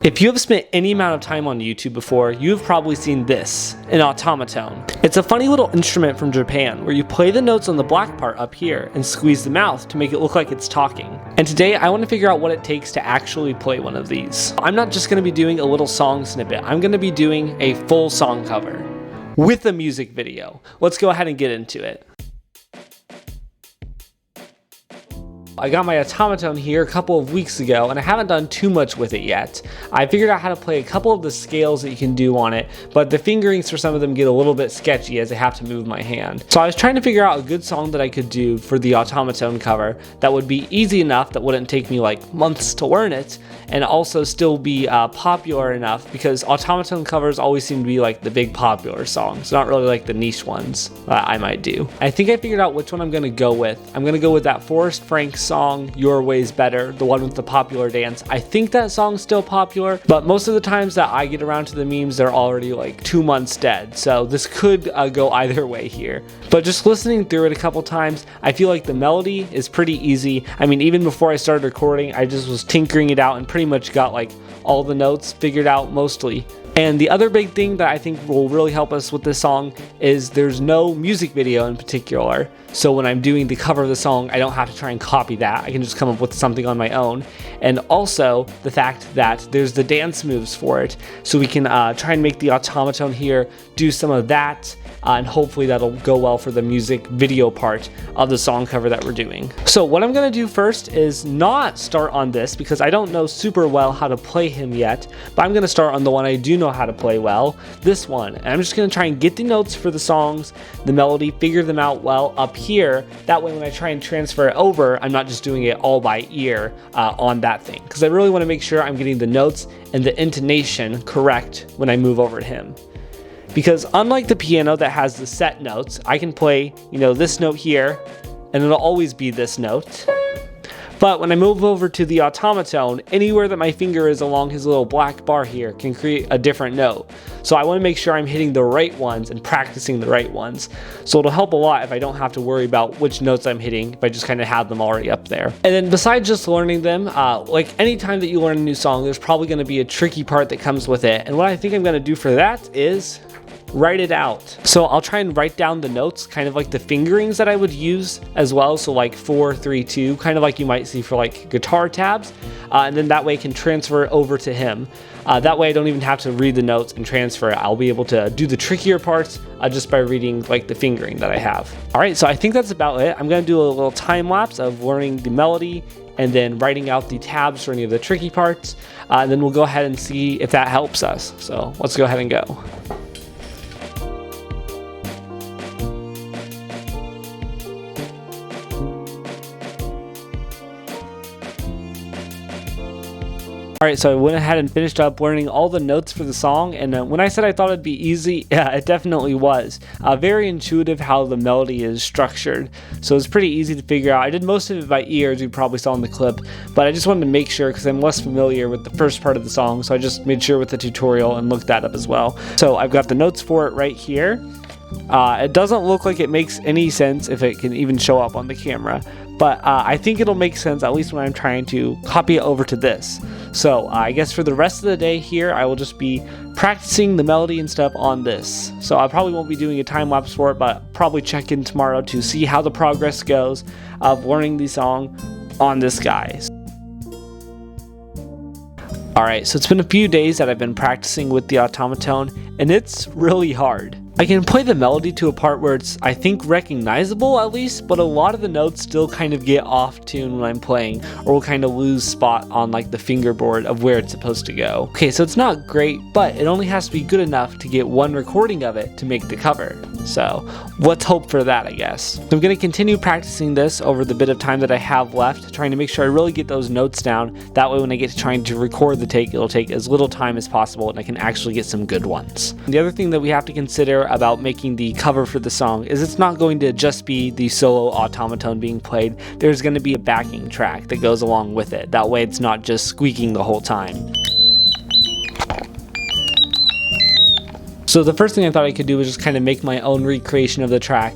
If you have spent any amount of time on YouTube before, you have probably seen this, an Otamatone. It's a funny little instrument from Japan where you play the notes on the black part up here and squeeze the mouth to make it look like it's talking. And today I want to figure out what it takes to actually play one of these. I'm not just going to be doing a little song snippet, I'm going to be doing a full song cover with a music video. Let's go ahead and get into it. I got my Otamatone here a couple of weeks ago and I haven't done too much with it yet. I figured out how to play a couple of the scales that you can do on it, but the fingerings for some of them get a little bit sketchy as I have to move my hand. So I was trying to figure out a good song that I could do for the Otamatone cover that would be easy enough that wouldn't take me like months to learn it, and also still be popular enough, because Otamatone covers always seem to be like the big popular songs, not really like the niche ones that I might do. I think I figured out which one I'm going to go with. I'm going to go with that Forrest Frank song, Your Way's Better, the one with the popular dance. I think that song's still popular, but most of the times that I get around to the memes, they're already like 2 months dead, so this could go either way here. But just listening through it a couple times, I feel like the melody is pretty easy. I mean, even before I started recording, I just was tinkering it out and pretty much got like all the notes figured out mostly. And the other big thing that I think will really help us with this song is there's no music video in particular. So when I'm doing the cover of the song, I don't have to try and copy that. I can just come up with something on my own. And also the fact that there's the dance moves for it. So we can try and make the Otamatone here do some of that. And hopefully that'll go well for the music video part of the song cover that we're doing. So what I'm going to do first is not start on this because I don't know super well how to play him yet, but I'm going to start on the one I do know how to play well, this one. And I'm just going to try and get the notes for the songs, the melody, figure them out well up here. That way when I try and transfer it over, I'm not just doing it all by ear on that thing, because I really want to make sure I'm getting the notes and the intonation correct when I move over to him. Because unlike the piano that has the set notes, I can play, this note here, and it'll always be this note. But when I move over to the Otamatone, anywhere that my finger is along his little black bar here can create a different note. So I want to make sure I'm hitting the right ones and practicing the right ones. So it'll help a lot if I don't have to worry about which notes I'm hitting, if I just kind of have them already up there. And then besides just learning them, like any time that you learn a new song, there's probably going to be a tricky part that comes with it. And what I think I'm going to do for that is write it out. So I'll try and write down the notes, kind of like the fingerings that I would use as well. So like 4, 3, 2, kind of like you might see for like guitar tabs. And then that way I can transfer it over to him. That way I don't even have to read the notes and transfer it. I'll be able to do the trickier parts just by reading like the fingering that I have. All right, so I think that's about it. I'm going to do a little time lapse of learning the melody and then writing out the tabs for any of the tricky parts. And then we'll go ahead and see if that helps us. So let's go ahead and go. Alright, so I went ahead and finished up learning all the notes for the song, and when I said I thought it'd be easy, yeah, it definitely was. Very intuitive how the melody is structured, so it's pretty easy to figure out. I did most of it by ear, as you probably saw in the clip, but I just wanted to make sure because I'm less familiar with the first part of the song, so I just made sure with the tutorial and looked that up as well. So I've got the notes for it right here. It doesn't look like it makes any sense if it can even show up on the camera, but I think it'll make sense at least when I'm trying to copy it over to this. So I guess for the rest of the day here, I will just be practicing the melody and stuff on this. So I probably won't be doing a time lapse for it, but probably check in tomorrow to see how the progress goes of learning the song on this guy. Alright, so it's been a few days that I've been practicing with the Otamatone, and it's really hard. I can play the melody to a part where it's, I think, recognizable at least, but a lot of the notes still kind of get off tune when I'm playing, or will kind of lose spot on like the fingerboard of where it's supposed to go. Okay, so it's not great, but it only has to be good enough to get one recording of it to make the cover. So let's hope for that, I guess. So I'm going to continue practicing this over the bit of time that I have left, trying to make sure I really get those notes down. That way when I get to trying to record the take, it'll take as little time as possible and I can actually get some good ones. The other thing that we have to consider about making the cover for the song is it's not going to just be the solo Otamatone being played. There's going to be a backing track that goes along with it. That way it's not just squeaking the whole time. So the first thing I thought I could do was just kind of make my own recreation of the track,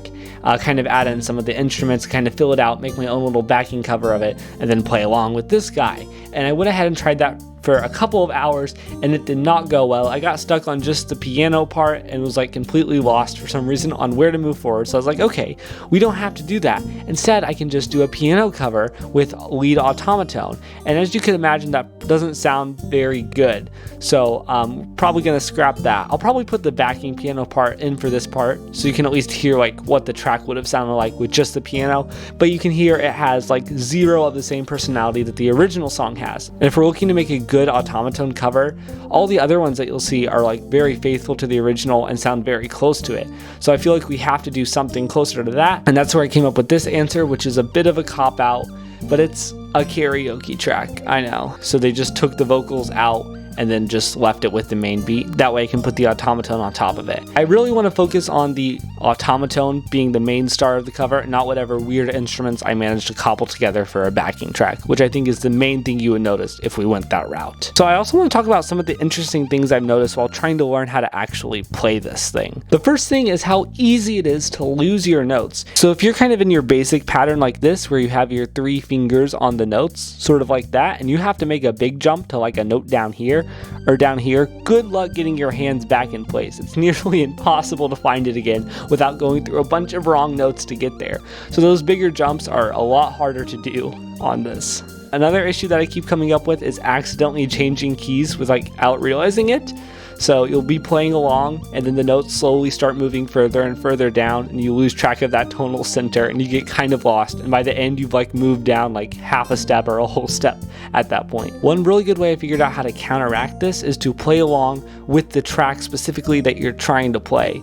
kind of add in some of the instruments, kind of fill it out, make my own little backing cover of it, and then play along with this guy. And I went ahead and tried that for a couple of hours and it did not go well. I got stuck on just the piano part and was like completely lost for some reason on where to move forward. So I was like, okay, we don't have to do that. Instead, I can just do a piano cover with lead Otamatone. And as you can imagine, that doesn't sound very good. So I'm probably gonna scrap that. I'll probably put the backing piano part in for this part so you can at least hear like what the track would have sounded like with just the piano. But you can hear it has like zero of the same personality that the original song has. And if we're looking to make a good Otamatone cover, all the other ones that you'll see are like very faithful to the original and sound very close to it. So I feel like we have to do something closer to that. And that's where I came up with this answer, which is a bit of a cop-out, but it's a karaoke track, I know. So they just took the vocals out and then just left it with the main beat. That way I can put the Otamatone on top of it. I really want to focus on the Otamatone being the main star of the cover, not whatever weird instruments I managed to cobble together for a backing track, which I think is the main thing you would notice if we went that route. So I also want to talk about some of the interesting things I've noticed while trying to learn how to actually play this thing. The first thing is how easy it is to lose your notes. So if you're kind of in your basic pattern like this, where you have your 3 fingers on the notes, sort of like that, and you have to make a big jump to like a note down here, or down here, good luck getting your hands back in place. It's nearly impossible to find it again without going through a bunch of wrong notes to get there. So those bigger jumps are a lot harder to do on this. Another issue that I keep coming up with is accidentally changing keys without realizing it. So you'll be playing along and then the notes slowly start moving further and further down and you lose track of that tonal center and you get kind of lost, and by the end you've like moved down like half a step or a whole step at that point. One really good way I figured out how to counteract this is to play along with the track specifically that you're trying to play.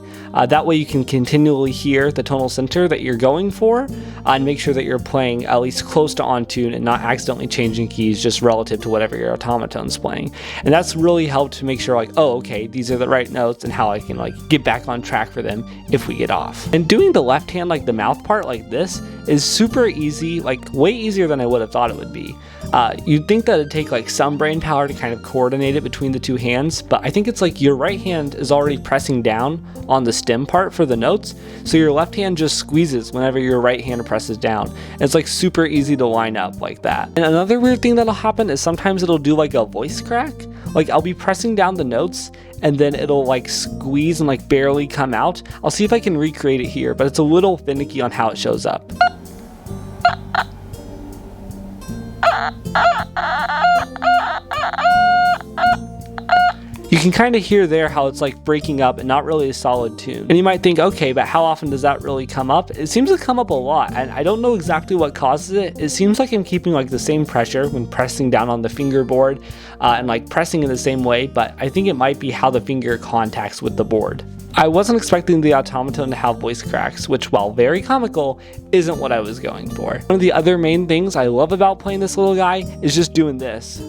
That way you can continually hear the tonal center that you're going for and make sure that you're playing at least close to on tune and not accidentally changing keys just relative to whatever your Otamatone's playing. And that's really helped to make sure like, oh, okay, these are the right notes and how I can like get back on track for them if we get off. And doing the left hand, like the mouth part like this, is super easy, like way easier than I would have thought it would be. You'd think that it'd take like some brain power to kind of coordinate it between the two hands, but I think it's like your right hand is already pressing down on the stem part for the notes, so your left hand just squeezes whenever your right hand presses down. And it's like super easy to line up like that. And another weird thing that'll happen is sometimes it'll do like a voice crack. Like I'll be pressing down the notes and then it'll like squeeze and like barely come out. I'll see if I can recreate it here, but it's a little finicky on how it shows up. You can kind of hear there how it's like breaking up and not really a solid tune. And you might think, okay, but how often does that really come up? It seems to come up a lot, and I don't know exactly what causes it. It seems like I'm keeping like the same pressure when pressing down on the fingerboard and like pressing in the same way, but I think it might be how the finger contacts with the board. I wasn't expecting the Otamatone to have voice cracks, which, while very comical, isn't what I was going for. One of the other main things I love about playing this little guy is just doing this.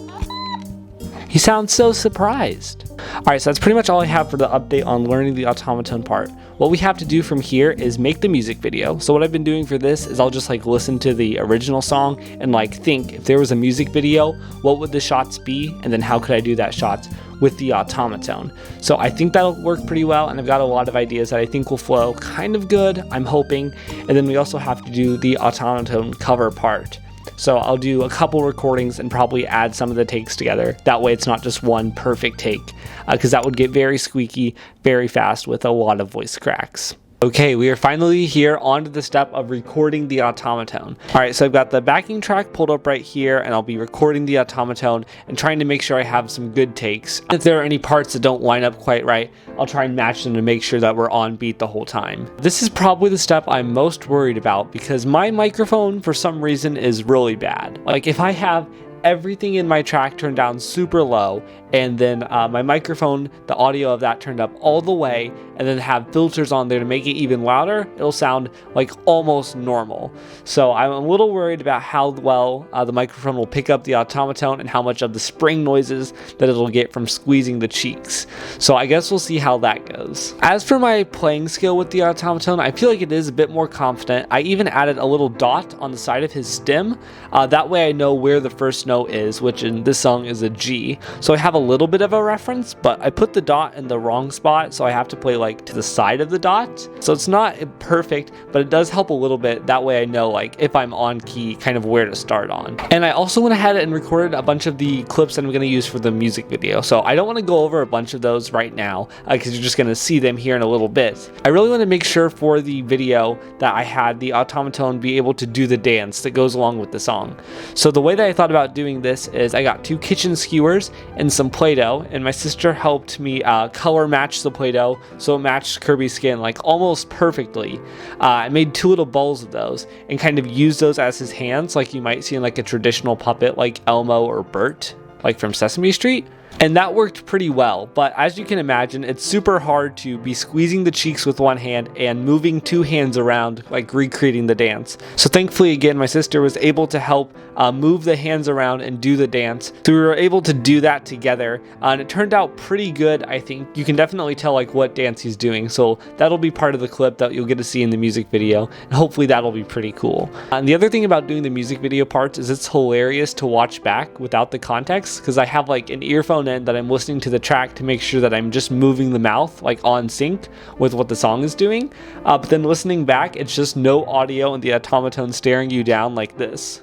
He sounds so surprised. Alright, so that's pretty much all I have for the update on learning the Otamatone part. What we have to do from here is make the music video. So what I've been doing for this is I'll just like listen to the original song and like think, if there was a music video, what would the shots be? And then how could I do that shots with the Otamatone? So I think that'll work pretty well, and I've got a lot of ideas that I think will flow kind of good, I'm hoping. And then we also have to do the Otamatone cover part. So I'll do a couple recordings and probably add some of the takes together. That way it's not just one perfect take, because that would get very squeaky very fast with a lot of voice cracks. Okay, we are finally here onto the step of recording the Otamatone. Alright, so I've got the backing track pulled up right here, and I'll be recording the Otamatone and trying to make sure I have some good takes. If there are any parts that don't line up quite right, I'll try and match them to make sure that we're on beat the whole time. This is probably the step I'm most worried about because my microphone, for some reason, is really bad. Like if I have everything in my track turned down super low, and then my microphone, the audio of that turned up all the way, and then have filters on there to make it even louder, it'll sound like almost normal. So I'm a little worried about how well the microphone will pick up the Otamatone and how much of the spring noises that it'll get from squeezing the cheeks. So I guess we'll see how that goes. As for my playing skill with the Otamatone, I feel like it is a bit more confident. I even added a little dot on the side of his stem. That way I know where the first note note is, which in this song is a G. So I have a little bit of a reference, but I put the dot in the wrong spot, so I have to play like to the side of the dot. So it's not perfect, but it does help a little bit. That way I know like if I'm on key, kind of where to start on. And I also went ahead and recorded a bunch of the clips that I'm going to use for the music video. So I don't want to go over a bunch of those right now because you're just going to see them here in a little bit. I really want to make sure for the video that I had the Otamatone be able to do the dance that goes along with the song. So the way that I thought about doing this is I got 2 kitchen skewers and some Play-Doh, and my sister helped me color match the Play-Doh so it matched Kirby's skin like almost perfectly. I made 2 little balls of those and kind of used those as his hands, like you might see in like a traditional puppet like Elmo or Bert, like from Sesame Street. And that worked pretty well, but as you can imagine, it's super hard to be squeezing the cheeks with one hand and moving 2 hands around, like recreating the dance. So thankfully, again, my sister was able to help move the hands around and do the dance. So we were able to do that together, and it turned out pretty good, I think. You can definitely tell like what dance he's doing, so that'll be part of the clip that you'll get to see in the music video, and hopefully that'll be pretty cool. And the other thing about doing the music video parts is it's hilarious to watch back without the context, because I have like an earphone in that I'm listening to the track to make sure that I'm just moving the mouth like on sync with what the song is doing, but then listening back, it's just no audio and the Otamatone staring you down like this.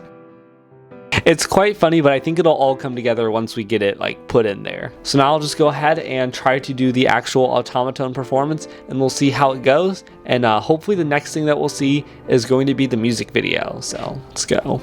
It's quite funny, but I think it'll all come together once we get it like put in there. So now I'll just go ahead and try to do the actual Otamatone performance, and we'll see how it goes, and hopefully the next thing that we'll see is going to be the music video. So let's go.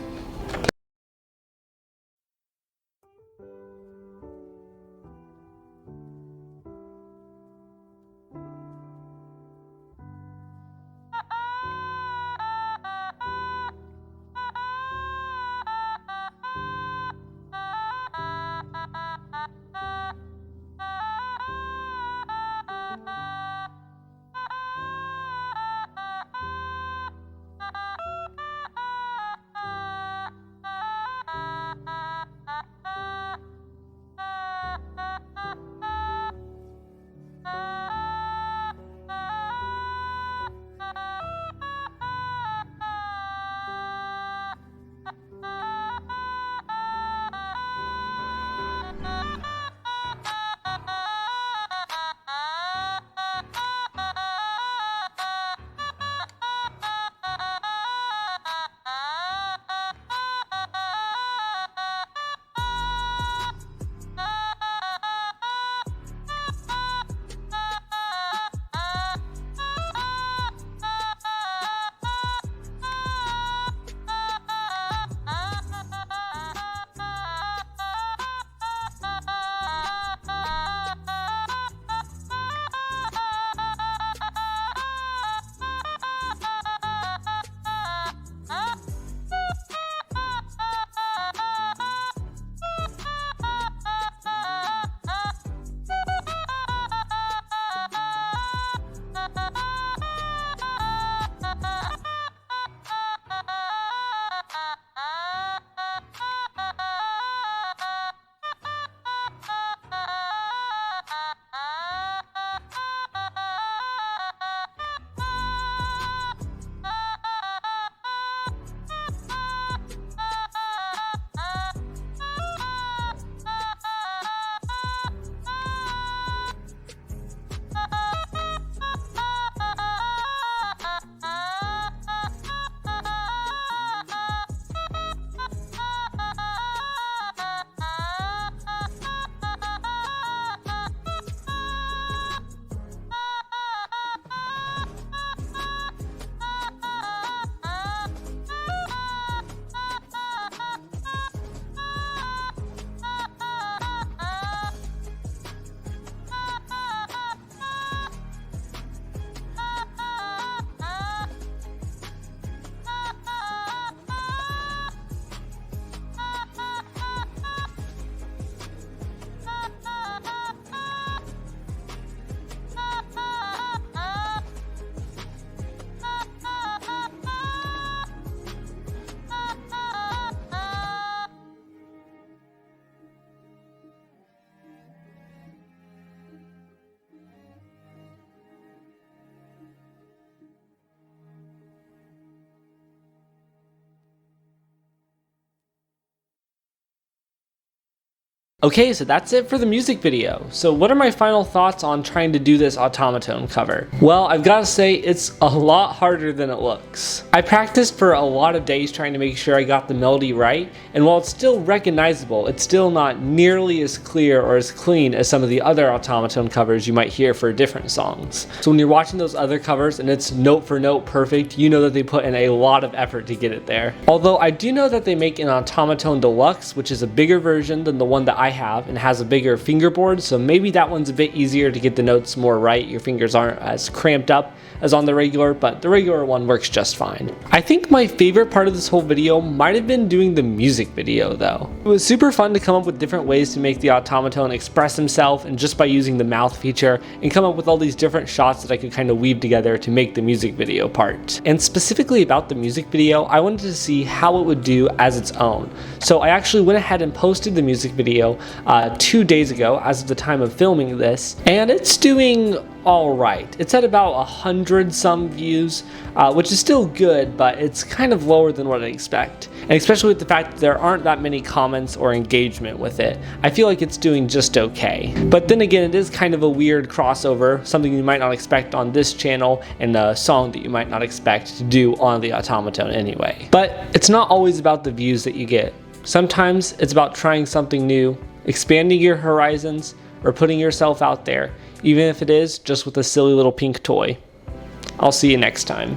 Okay, so that's it for the music video. So what are my final thoughts on trying to do this Otamatone cover? Well, I've got to say it's a lot harder than it looks. I practiced for a lot of days trying to make sure I got the melody right, and while it's still recognizable, it's still not nearly as clear or as clean as some of the other Otamatone covers you might hear for different songs. So when you're watching those other covers and it's note for note perfect, you know that they put in a lot of effort to get it there. Although I do know that they make an Otamatone Deluxe, which is a bigger version than the one that I have and has a bigger fingerboard, so maybe that one's a bit easier to get the notes more right. Your fingers aren't as cramped up as on the regular, but the regular one works just fine. I think my favorite part of this whole video might have been doing the music video though. It was super fun to come up with different ways to make the Otamatone express himself, and just by using the mouth feature, and come up with all these different shots that I could kind of weave together to make the music video part. And specifically about the music video, I wanted to see how it would do as its own. So I actually went ahead and posted the music video 2 days ago as of the time of filming this, and it's doing alright. It's at about 100 some views, which is still good, but it's kind of lower than what I expect. And especially with the fact that there aren't that many comments or engagement with it, I feel like it's doing just okay. But then again, it is kind of a weird crossover, something you might not expect on this channel, and a song that you might not expect to do on the Otamatone anyway. But it's not always about the views that you get. Sometimes it's about trying something new, expanding your horizons, or putting yourself out there, even if it is just with a silly little pink toy. I'll see you next time.